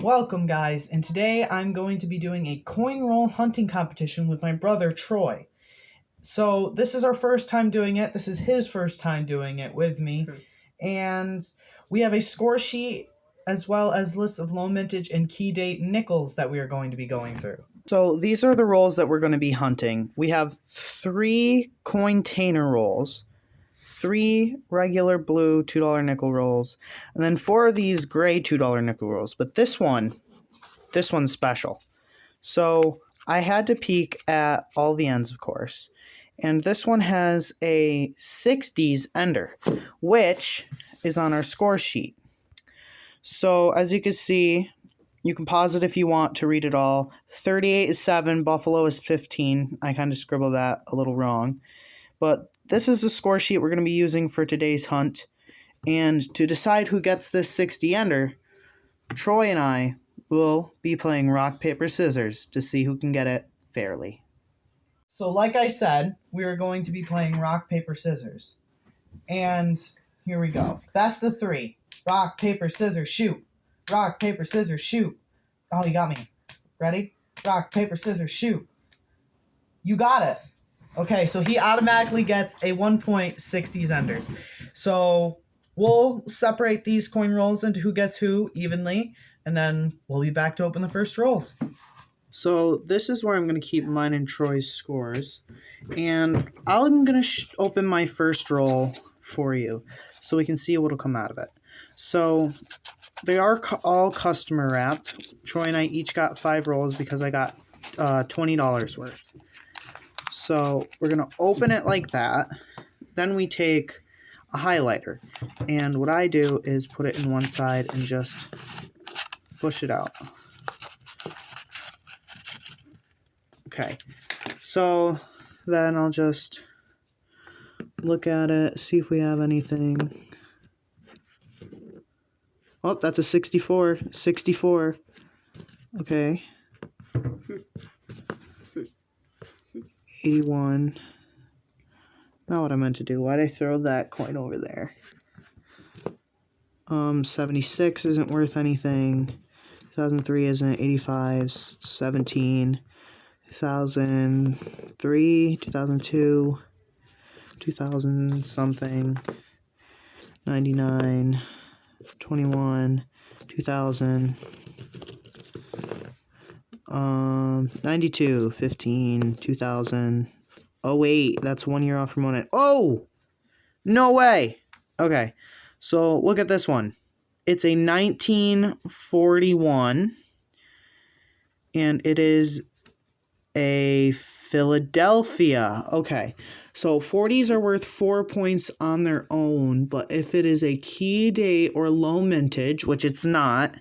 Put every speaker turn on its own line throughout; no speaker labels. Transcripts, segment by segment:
Welcome, guys, and today I'm going to be doing a coin roll hunting competition with my brother Troy. So, this is our first time doing it. This is his first time doing it with me. And we have a score sheet as well as lists of low mintage and key date nickels that we are going to be going through. So, these are the rolls that we're going to be hunting. We have 3 cointainer rolls, 3 regular blue $2 nickel rolls, and then 4 of these gray $2 nickel rolls. But this one's special. So I had to peek at all the ends, of course. And this one has a 60s ender, which is on our score sheet. So as you can see, you can pause it if you want to read it all. 38 is 7, Buffalo is 15. I kind of scribbled that a little wrong. But this is the score sheet we're going to be using for today's hunt. And to decide who gets this 60 ender, Troy and I will be playing rock, paper, scissors to see who can get it fairly. So like I said, we are going to be playing rock, paper, scissors. And here we go. Best of 3. Rock, paper, scissors, shoot. Rock, paper, scissors, shoot. Oh, you got me. Ready? Rock, paper, scissors, shoot. You got it. Okay, so he automatically gets a 1-point 60s ender. So we'll separate these coin rolls into who gets who evenly, and then we'll be back to open the first rolls. So this is where I'm going to keep mine and Troy's scores. And I'm going to open my first roll for you so we can see what will come out of it. So they are all customer wrapped. Troy and I each got 5 rolls because I got $20 worth. So we're going to open it like that. Then we take a highlighter. And what I do is put it in one side and just push it out. Okay. So then I'll just look at it, see if we have anything. Oh, that's a 64. 64. Okay. 81. Not what I meant to do. Why'd I throw that coin over there? 76 isn't worth anything. 2003 isn't. 85, 17. 2003, 2002, 2000 something. 99, 21, 2000. 92, 15, 2000. Oh, wait, that's 1 year off from one. Oh! No way! Okay, so look at this one. It's a 1941, and it is a Philadelphia. Okay, so 40s are worth 4 points on their own, but if it is a key date or low mintage, which it's not,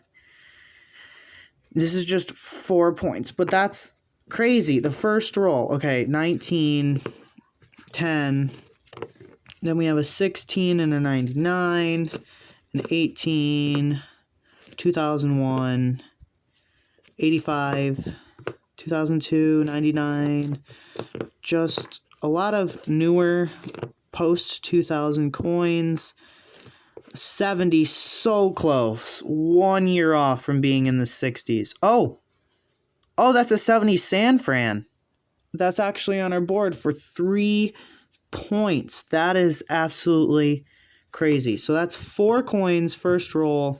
this is just 4 points, but that's crazy. The first roll, okay, 19, 10, then we have a 16 and a 99, an 18, 2001, 85, 2002, 99, just a lot of newer post-2000 coins. 70, so close. 1 year off from being in the 60s. Oh, that's a 70 San Fran. That's actually on our board for 3 points. That is absolutely crazy. So that's 4 coins, first roll,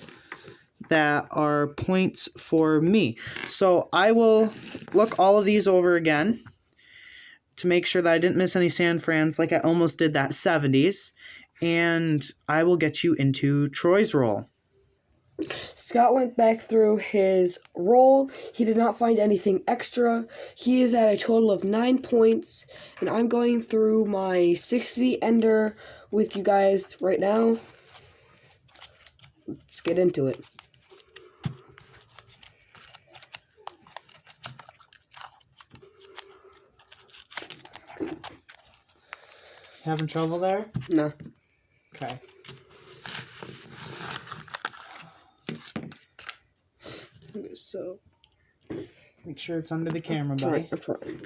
that are points for me. So I will look all of these over again to make sure that I didn't miss any San Frans like I almost did that 70s. And I will get you into Troy's roll.
Scott went back through his roll. He did not find anything extra. He is at a total of 9 points, and I'm going through my 60 ender with you guys right now. Let's get into it.
Having trouble there?
No.
Okay.
So
make sure it's under the camera, buddy.
I'm trying.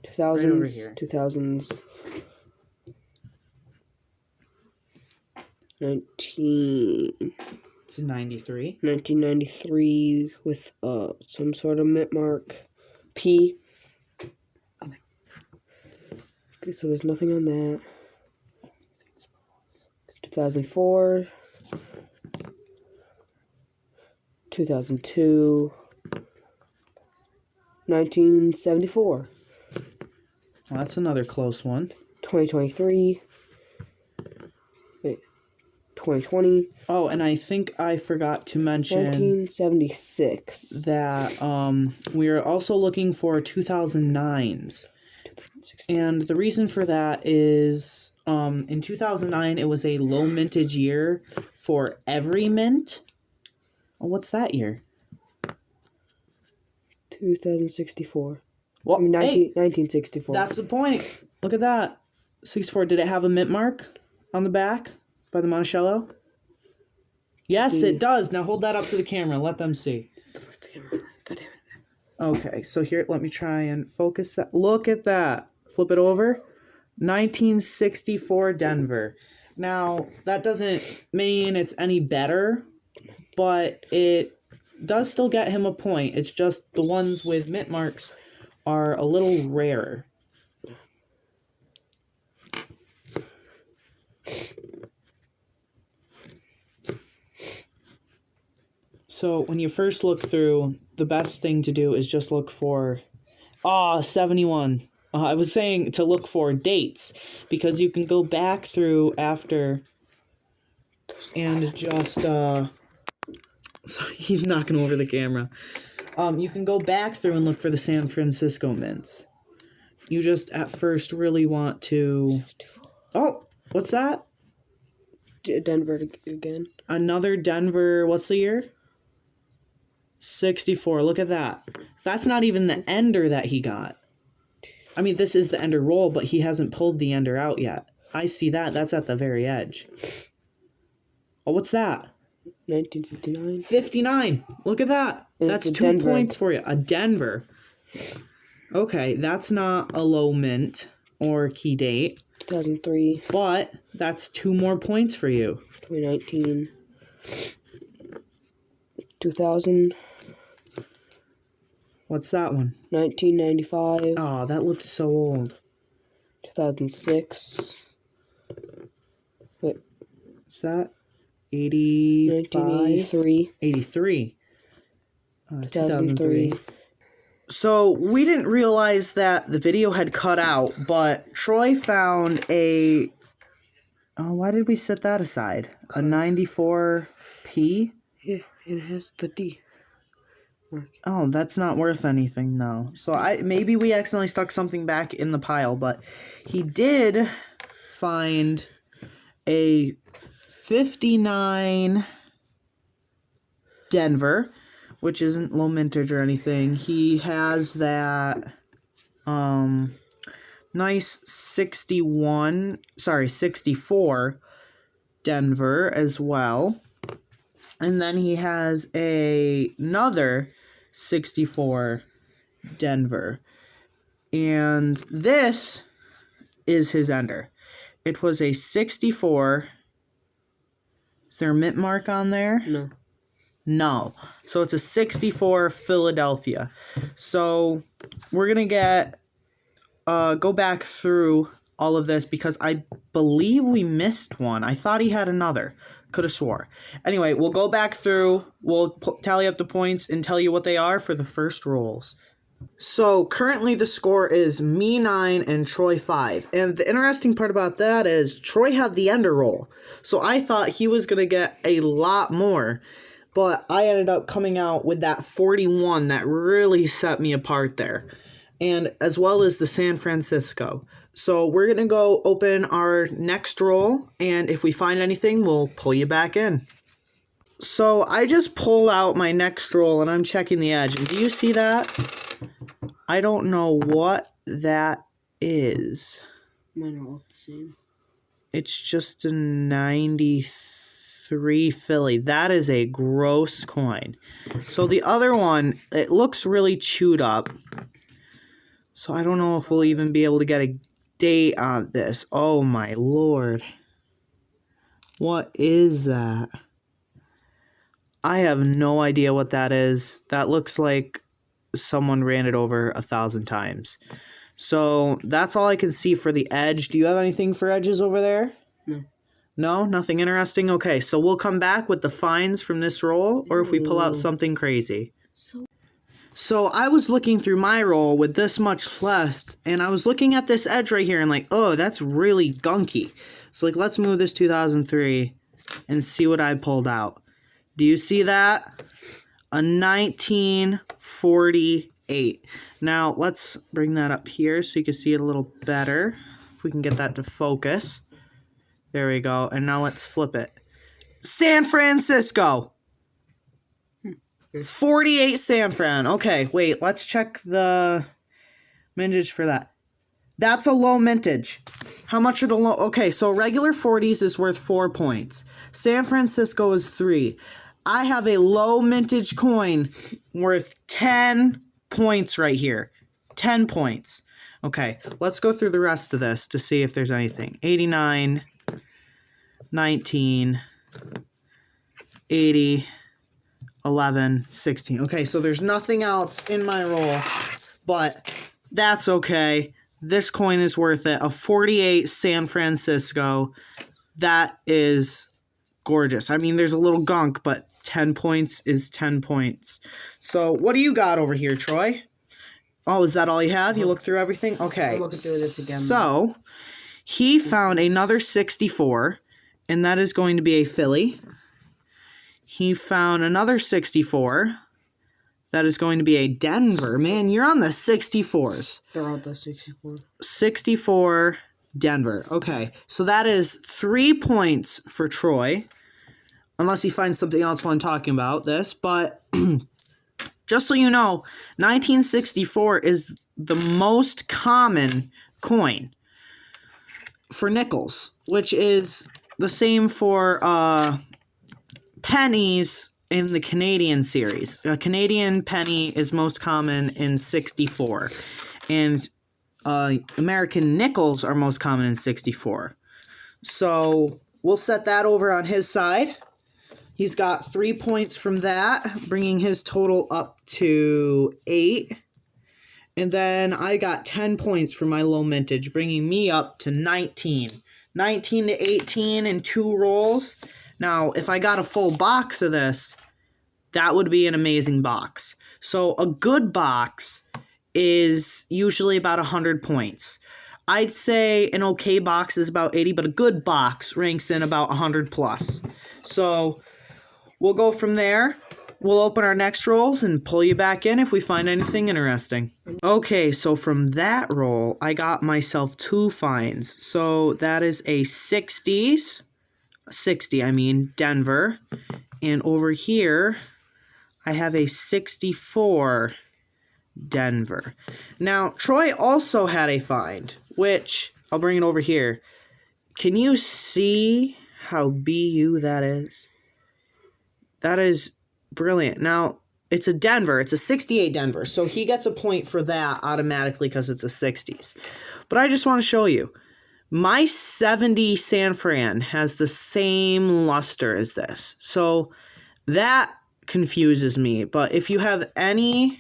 2000s,
Right over here.
2000s. 19.
It's a 93.
1993 with some sort of mint mark. P. Okay, so there's nothing on that. 2004. 2002. 1974.
Well, that's another close one.
2023. Wait. 2020.
Oh, and I think I forgot to mention
1976.
that we are also looking for 2009s. And the reason for that is in 2009 it was a low mintage year for every mint. Oh, what's that year?
2064.
Well,
I mean,
hey,
1964.
that's the point. Look at that. 64. Did it have a mint mark on the back by the Monticello? Yes, it does. Now hold that up to the camera. Let them see.
God damn it.
Okay, so here, let me try and focus that. Look at that. Flip it over. 1964 Denver. Now, that doesn't mean it's any better, but it does still get him a point. It's just the ones with mint marks are a little rarer. So when you first look through, the best thing to do is just look for 71. I was saying to look for dates, because you can go back through after and just sorry, he's knocking over the camera. You can go back through and look for the San Francisco mints. You just at first really want to... Oh, what's that?
Denver again.
Another Denver, what's the year? 64. Look at that. So that's not even the ender that he got. I mean, this is the ender roll, but he hasn't pulled the ender out yet. I see that. That's at the very edge. Oh, what's that?
1959.
59. Look at that. That's 2
Denver.
points for you. A Denver. Okay, that's not a low mint or key date.
2003.
But that's 2 more points for you.
2019. 2000.
What's that one?
1995.
Oh, that looked so old.
2006. Wait.
What's that? 85?
1983.
83.
2003.
So we didn't realize that the video had cut out, but Troy found a... Oh, why did we set that aside? A 94P?
Yeah, it has the D.
Oh, that's not worth anything, though. So maybe we accidentally stuck something back in the pile, but he did find a 59 Denver, which isn't low mintage or anything. He has that nice 64 Denver as well. And then he has another 64 Denver. And this is his ender. It was a 64. Is there a mint mark on there?
No.
No. So it's a 64 Philadelphia. So we're going to go back through all of this because I believe we missed one. I thought he had another. Could have swore. Anyway, we'll go back through. We'll tally up the points and tell you what they are for the first rolls. So currently the score is me 9 and Troy 5. And the interesting part about that is Troy had the ender roll. So I thought he was going to get a lot more. But I ended up coming out with that 41 that really set me apart there. And as well as the San Francisco. So we're going to go open our next roll, and if we find anything, we'll pull you back in. So I just pulled out my next roll, and I'm checking the edge. And do you see that? I don't know what that is.
Mine are all the same.
It's just a 93 Philly. That is a gross coin. So the other one, it looks really chewed up. So I don't know if we'll even be able to get a date on this. Oh my lord. What is that? I have no idea what that is. That looks like someone ran it over 1,000 times. So that's all I can see for the edge. Do you have anything for edges over there?
No.
No? Nothing interesting? Okay, so we'll come back with the finds from this roll, or if we pull out
Ew.
something crazy.
So
So I was looking through my roll with this much left, and I was looking at this edge right here and like, oh, that's really gunky. So like, let's move this 2003 and see what I pulled out. Do you see that? A 1948. Now let's bring that up here so you can see it a little better. If we can get that to focus. There we go. And now let's flip it. San Francisco. 48 San Fran. Okay, wait, let's check the mintage for that. That's a low mintage. How much are the low? Okay, so regular 40s is worth 4 points. San Francisco is 3. I have a low mintage coin worth 10 points right here. 10 points. Okay, let's go through the rest of this to see if there's anything. 89, 19, 80, 11, 16. Okay, so there's nothing else in my roll, but that's okay. This coin is worth it. A 48 San Francisco. That is gorgeous. I mean, there's a little gunk, but 10 points is 10 points. So what do you got over here, Troy? Oh, is that all you have? You looked through everything? Okay.
I'm looking through this again.
So he found another 64, and that is going to be a Philly. He found another 64. That is going to be a Denver. Man, you're on the 64s.
They're all the 64.
64 Denver. Okay, so that is 3 points for Troy. Unless he finds something else while I'm talking about this. But just so you know, 1964 is the most common coin for nickels, which is the same for pennies in the Canadian series. A Canadian penny is most common in 64. And American nickels are most common in 64. So we'll set that over on his side. He's got 3 points from that, bringing his total up to 8. And then I got 10 points from my low mintage, bringing me up to 19. 19 to 18 in 2 rolls. Now, if I got a full box of this, that would be an amazing box. So a good box is usually about 100 points. I'd say an okay box is about 80, but a good box ranks in about 100 plus. So we'll go from there. We'll open our next rolls and pull you back in if we find anything interesting. Okay, so from that roll, I got myself 2 finds. So that is a 60s. 60, I mean, Denver. And over here, I have a 64 Denver. Now, Troy also had a find, which I'll bring it over here. Can you see how BU that is? That is brilliant. Now, it's a Denver. It's a 68 Denver. So he gets a point for that automatically because it's a 60s. But I just want to show you. My 70 San Fran has the same luster as this. So that confuses me. But if you have any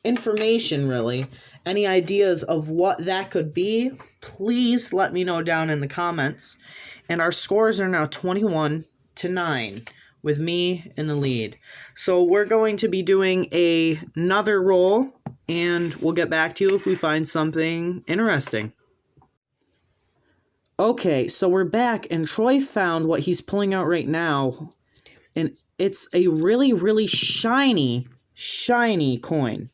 information, really, any ideas of what that could be, please let me know down in the comments. And our scores are now 21-9 with me in the lead. So we're going to be doing another roll, and we'll get back to you if we find something interesting. Okay, so we're back, and Troy found what he's pulling out right now, and it's a really, really shiny coin.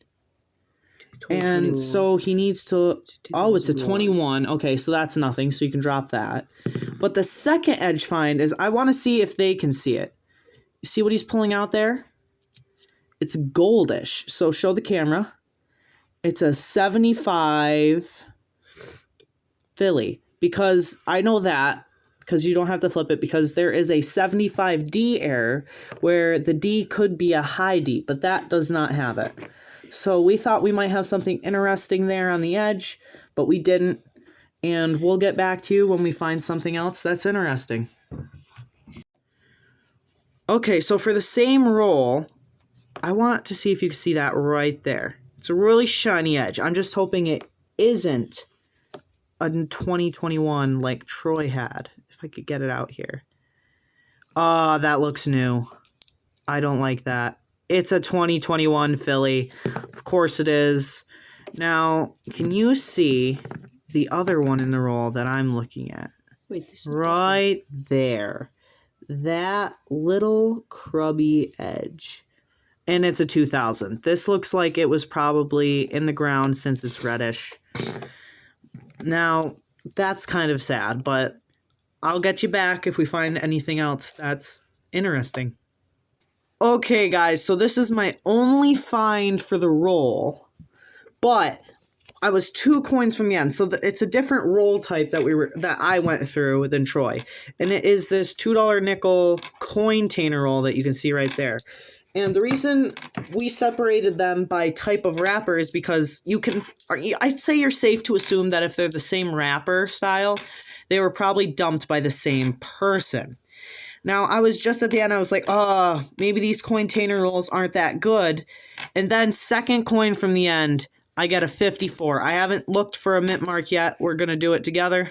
And so he needs to... Oh, it's a 21. Okay, so that's nothing, so you can drop that. But the second edge find is I want to see if they can see it. You see what he's pulling out there? It's goldish. So show the camera. It's a 75 Philly. Because I know that, because you don't have to flip it, because there is a 75D error where the D could be a high D, but that does not have it. So we thought we might have something interesting there on the edge, but we didn't. And we'll get back to you when we find something else that's interesting. Okay, so for the same roll, I want to see if you can see that right there. It's a really shiny edge. I'm just hoping it isn't a 2021 like Troy had. If I could get it out here. Ah, that looks new. I don't like that. It's a 2021 Philly. Of course it is. Now, can you see the other one in the roll that I'm looking at?
Wait, this is
right there. That little crubby edge. And it's a 2000. This looks like it was probably in the ground since it's reddish. Now, that's kind of sad, but I'll get you back if we find anything else that's interesting. Okay, guys, so this is my only find for the roll, but I was 2 coins from the end, so it's a different roll type that I went through than Troy, and it is this $2 nickel coin-tainer roll that you can see right there. And the reason we separated them by type of wrapper is because I'd say you're safe to assume that if they're the same wrapper style, they were probably dumped by the same person. Now, I was just at the end, I was like, oh, maybe these coin-tainer rolls aren't that good. And then second coin from the end, I get a 54. I haven't looked for a mint mark yet. We're going to do it together.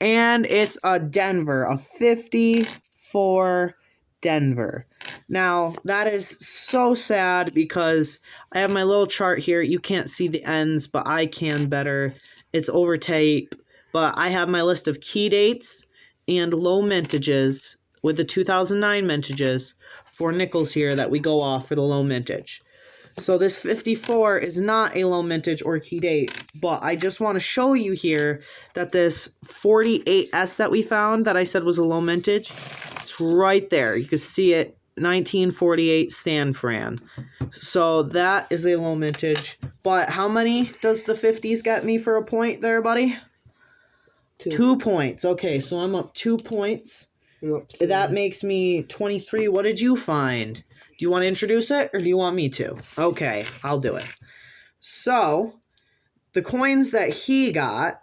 And it's a Denver, a 54 Denver. Now, that is so sad because I have my little chart here. You can't see the ends, but I can better. It's over tape. But I have my list of key dates and low mintages with the 2009 mintages for nickels here that we go off for the low mintage. So this 54 is not a low mintage or key date, but I just want to show you here that this 48S that we found that I said was a low mintage, it's right there. You can see it, 1948 San Fran. So that is a low mintage. But how many does the 50s get me for a point there, buddy? 2 points. Okay, so I'm up 2 points. That makes me 23. What did you find? Do you want to introduce it, or do you want me to? Okay, I'll do it. So, the coins that he got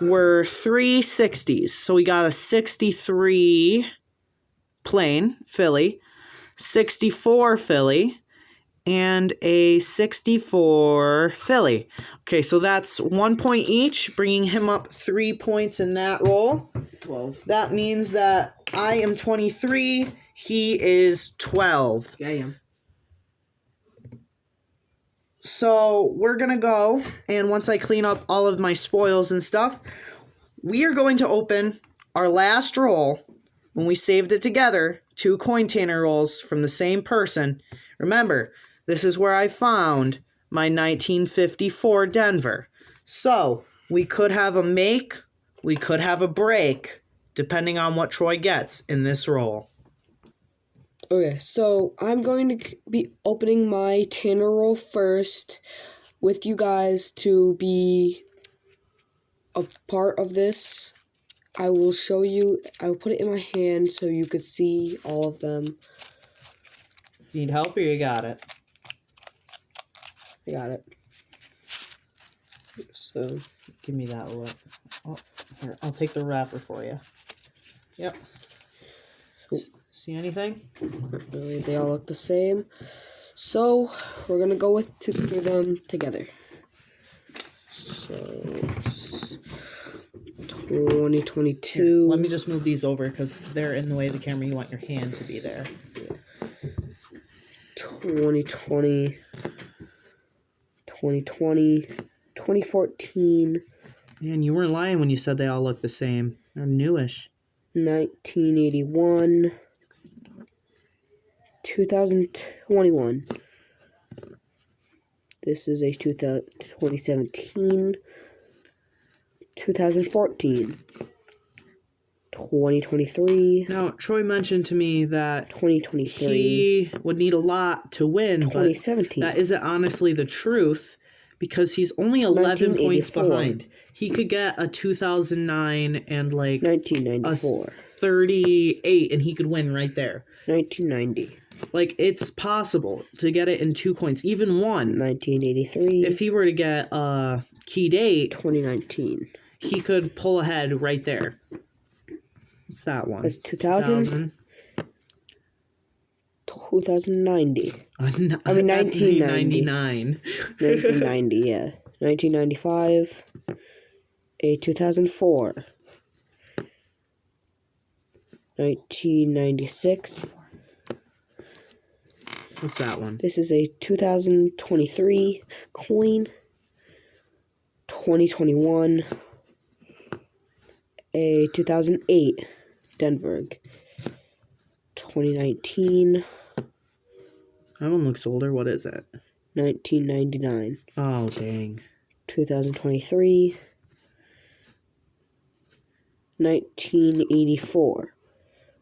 were 3 60s. So we got a 63 plain Philly, 64 Philly, and a 64 Philly. Okay, so that's 1 point each, bringing him up 3 points in that roll.
12.
That means that I am 23, he is 12.
Yeah, I am.
So we're going to go, and once I clean up all of my spoils and stuff, we are going to open our last roll when we saved it together, 2 coin-tainer rolls from the same person. Remember, this is where I found my 1954 Denver. So, we could have a make, we could have a break, depending on what Troy gets in this roll.
Okay, so I'm going to be opening my Tanner roll first with you guys to be a part of this. I will show you, I will put it in my hand so you could see all of them.
Need help or you got it?
I got it. So,
give me that look. Oh, here, I'll take the wrapper for you. Yep. See anything?
Not really, they all look the same. So, we're going to go through them together. So, 2022.
Here, let me just move these over because they're in the way of the camera. You want your hand to be there.
2020. 2020. 2014.
Man, you weren't lying when you said they all look the same. They're newish.
1981. 2021. This is a 2017. 2014. 2023.
Now, Troy mentioned to me that
2023.
he would need a lot to win,
2017.
but that isn't honestly the truth because he's only 11 points behind. He could get a 2009 and like
1994.
a 38 and he could win right there.
1990.
Like, it's possible to get it in 2 coins, even one.
1983.
If he were to get a key date,
2019.
he could pull ahead right there. What's that one?
That's 2000. 2090.
I mean,
That's 1990.
1999.
1990, yeah. 1995. A 2004. 1996.
What's that one?
This is a 2023 coin. 2021. A 2008 Denver. 2019.
That one looks older. What is it?
1999.
Oh, dang.
2023. 1984.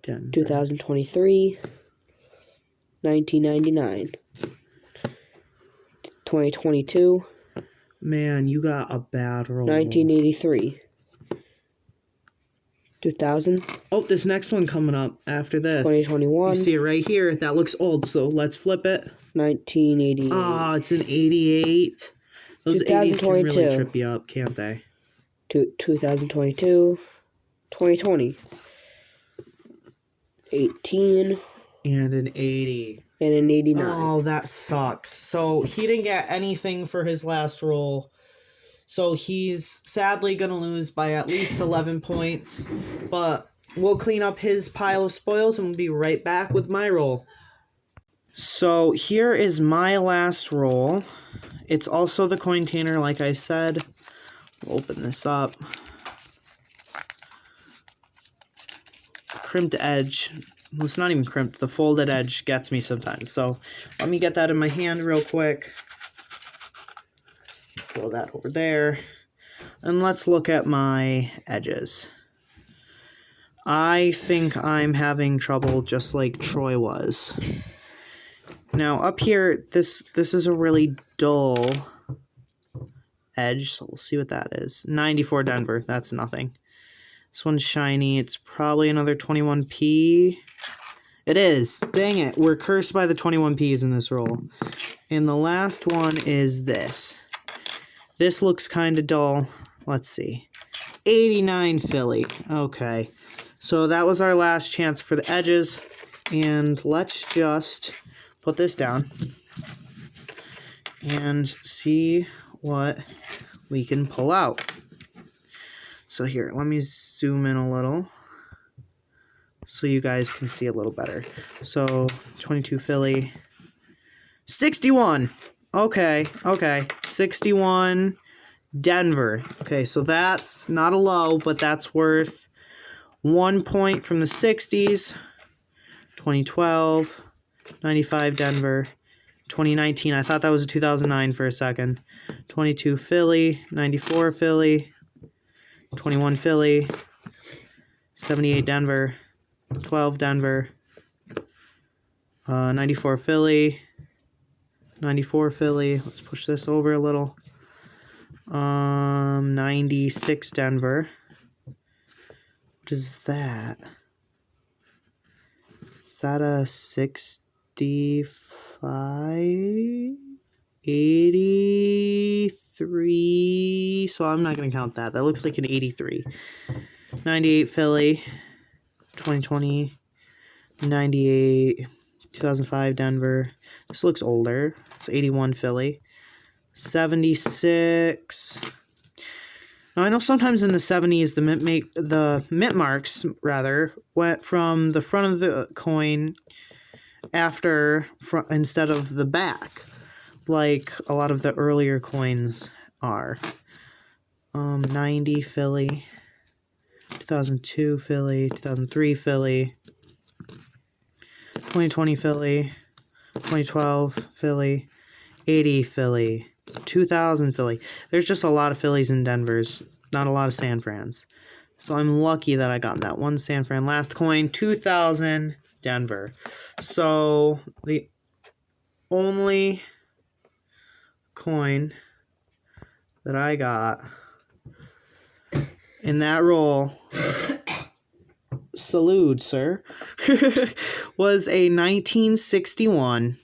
Denver.
2023. 1999. 2022.
Man, you got a bad roll.
1983. 2000.
Oh, this next one coming up after this.
2021.
You see it right here. That looks old, so let's flip it.
1988.
Ah, it's an 88. Those 80s can really
2022.
trip you up, can't they?
2022. 2020. 18.
And an 80.
And an 89.
Oh, that sucks. So he didn't get anything for his last roll. So he's sadly going to lose by at least 11 points. But we'll clean up his pile of spoils and we'll be right back with my roll. So here is my last roll. It's also the Cointainer, like I said. We'll open this up. Crimped edge. Well, it's not even crimped. The folded edge gets me sometimes. So let me get that in my hand real quick. Throw that over there. And let's look at my edges. I think I'm having trouble just like Troy was. Now up here, this is a really dull edge. So we'll see what that is. 94 Denver. That's nothing. This one's shiny. It's probably another 21p. It is. Dang it. We're cursed by the 21p's in this roll. And the last one is this. This looks kind of dull. Let's see. 89 Philly. Okay. So that was our last chance for the edges. And let's just put this down. And see what we can pull out. So here, let me zoom in a little. So you guys can see a little better. So 22 Philly. 61. Okay. 61 Denver. Okay, so that's not a low, but that's worth 1 point from the 60s. 2012. 95 Denver. 2019. I thought that was a 2009 for a second. 22 Philly. 94 Philly. 21 Philly. 78 Denver. 12 Denver. 94 Philly. 94 Philly. Let's push this over a little. 96 Denver. What is that? Is that a 65? 83. So I'm not going to count that. That looks like an 83. 98 Philly. 2020. 98. 2005 Denver. This looks older. It's 81 Philly. 76. Now I know sometimes in the 70s the mint marks went from the front of the coin instead of the back, like a lot of the earlier coins are. 90 Philly. 2002 Philly. 2003 Philly. 2020 Philly. 2012 Philly. 80 Philly. 2000 Philly. There's just a lot of Phillies in Denver's. Not a lot of San Frans. So I'm lucky that I got that one San Fran. Last coin, 2000 Denver. So the only coin that I got in that roll, salute, sir, was a 1961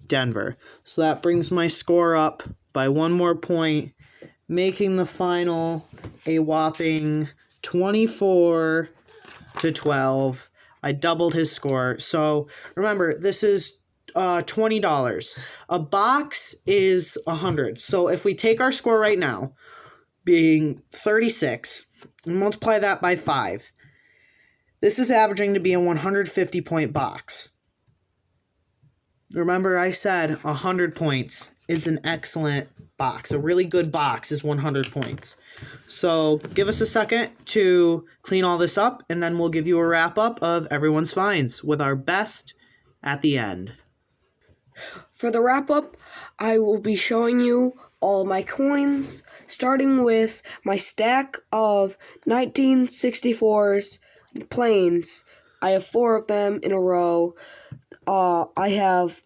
Denver. So that brings my score up by 1 more point, making the final a whopping 24-12. I doubled his score. So remember, this is $20. A box is 100. So if we take our score right now, being 36, and multiply that by 5, this is averaging to be a 150 point box. Remember, I said 100 points is an excellent box. A really good box is 100 points. So give us a second to clean all this up, and then we'll give you a wrap up of everyone's finds with our best at the end.
For the wrap up, I will be showing you all my coins, starting with my stack of 1964's planes. I have 4 of them in a row. I have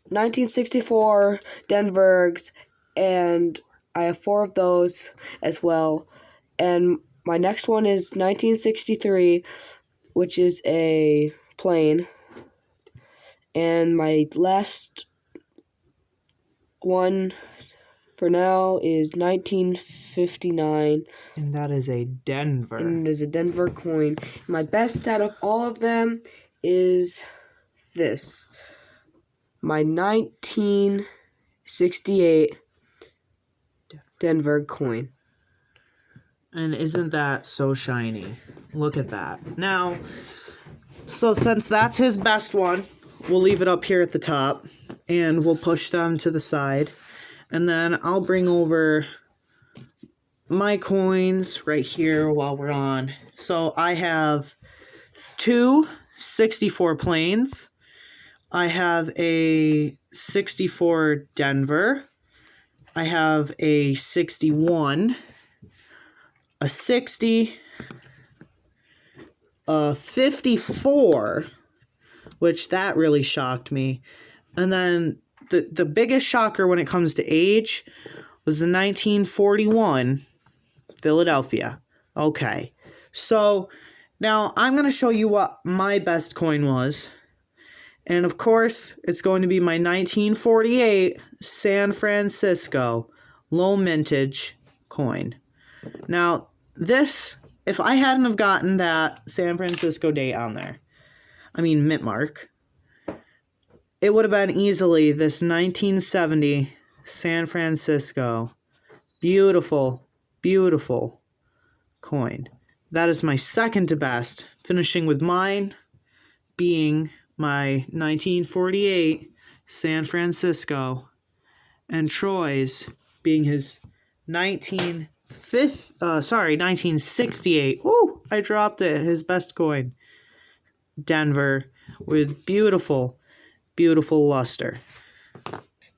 1964 Denvergs, and I have 4 of those as well. And my next one is 1963, which is a plane. And my last one for now is 1959.
And that is a Denver.
And it is a Denver coin. My best out of all of them is this. My 1968 Denver coin.
And isn't that so shiny? Look at that. Now, so since that's his best one, we'll leave it up here at the top, and we'll push them to the side. And then I'll bring over my coins right here while we're on. So I have 2 64 planes. I have a 64 Denver. I have a 61, a 60, a 54, which that really shocked me. And then the biggest shocker when it comes to age was the 1941 Philadelphia. Okay, so now I'm going to show you what my best coin was. And of course, it's going to be my 1948 San Francisco low mintage coin. Now, this, if I hadn't have gotten that San Francisco date on there, mint mark, it would have been easily this 1970 San Francisco. Beautiful, beautiful coin. That is my second to best, finishing with mine being my 1948 San Francisco, and Troy's being his 1968. Ooh, I dropped it. His best coin, Denver, with beautiful, beautiful luster.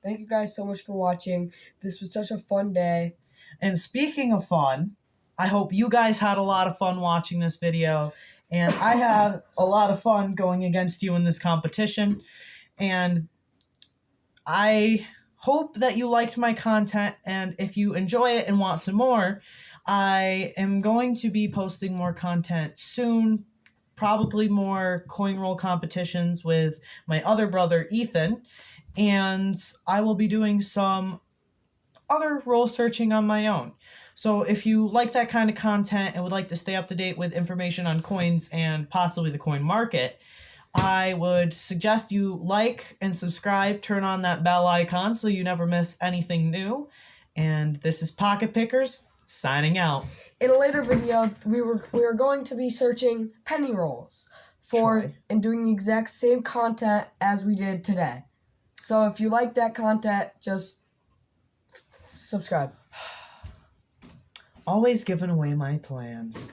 Thank you guys so much for watching. This was such a fun day.
And speaking of fun, I hope you guys had a lot of fun watching this video. And I had a lot of fun going against you in this competition. And I hope that you liked my content. And if you enjoy it and want some more, I am going to be posting more content soon. Probably more coin roll competitions with my other brother, Ethan. And I will be doing some other roll searching on my own. So if you like that kind of content and would like to stay up to date with information on coins and possibly the coin market, I would suggest you like and subscribe, turn on that bell icon so you never miss anything new. And this is Pocket Pickers, signing out.
In a later video, we are going to be searching penny rolls and doing the exact same content as we did today. So if you like that content, just subscribe.
Always giving away my plans.